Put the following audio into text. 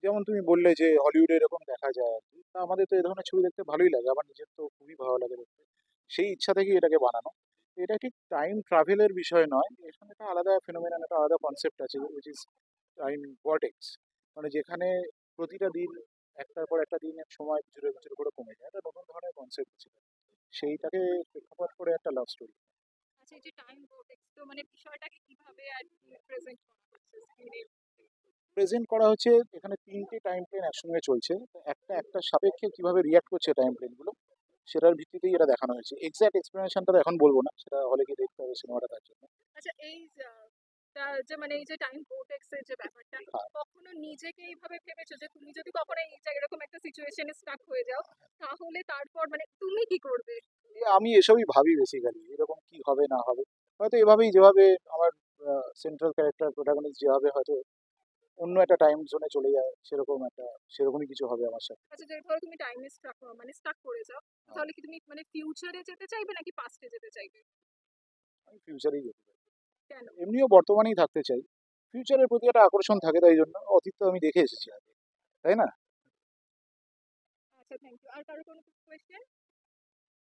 যেমন তুমি বললে যে হলিউডে এরকম দেখা যায় আর কি, তা আমাদের তো এই ধরনের ছবি দেখতে ভালোই লাগে, আমার নিজের তো খুবই ভালো লাগে দেখতে। সেই ইচ্ছা থেকেই এটাকে বানানো। এটা ঠিক টাইম ট্রাভেলের বিষয় নয়, এর সঙ্গে একটা আলাদা ফিনোমেনন, একটা আলাদা কনসেপ্ট আছে, উইচ ইজ টাইম ভর্টেক্স। মানে যেখানে প্রতিটা দিন একটার পর একটা দিনের সময় কিছুটা কিছুটা করে কমে যায়, একটা নতুন ধরনের কনসেপ্ট ছিল। সেইটাকে প্রেক্ষাপট করে একটা লাভ স্টোরি আচ্ছা, এই যে টাইম ভর্টেক্স, তো মানে বিষয়টাকে কিভাবে আর কি প্রেজেন্ট করা হচ্ছে স্ক্রিনে? প্রেজেন্ট করা হচ্ছে। এখানে তিনটে টাইম প্লেন একসঙ্গে চলছে, তো একটা একটা সাপেক্ষে কিভাবে রিয়াক্ট করছে টাইম প্লেনগুলো, সেটার ভিত্তিতেই এটা দেখানো হয়েছে। এক্সাক্ট এক্সপ্লেনেশনটা এখন বলবো না, সেটা হলে গিয়ে দেখতে হবে সিনেমাটা, তার জন্য। আচ্ছা, এই যে মানে এই যে টাইম ভর্টেক্স এর যে ব্যাপারটা, হ্যাঁ, কখনো নিজেকে এইভাবে ভেবেছো যে তুমি যদি কখনো এই যে এরকম একটা সিচুয়েশনে স্টাক হয়ে যাও, তাহলে তারপর মানে তুমি কি করবে? আমি এসবই ভাবি বেসিক্যালি, এরকম কি হবে না হবে। হয়তো এভাবেই, যেভাবে আমার সেন্ট্রাল ক্যারেক্টার প্রোটাগনিস্ট যেভাবে হয়তো অন্য একটা টাইম জোনে চলে যায়, সেরকম একটা, সেরকমই কিছু হবে আমার সাথে। আচ্ছা, যে ধরো তুমি টাইমে স্টাক মানে স্টাক করে যাও, হ্যাঁ, তাহলে কি তুমি মানে ফিউচারে যেতে চাইবে নাকি পাস্টে যেতে চাইবে? আমি ফিউচারেই যেতে চাই। কেন? এমনিও বর্তমানেই থাকতে চাই। ফিউচারের প্রতি একটা আকর্ষণ থাকে, তাই জন্য। অতীত তো আমি দেখে এসেছি আগে, তাই না? আচ্ছা, থ্যাংক ইউ। আর কারো কোনো কোয়েশ্চেন?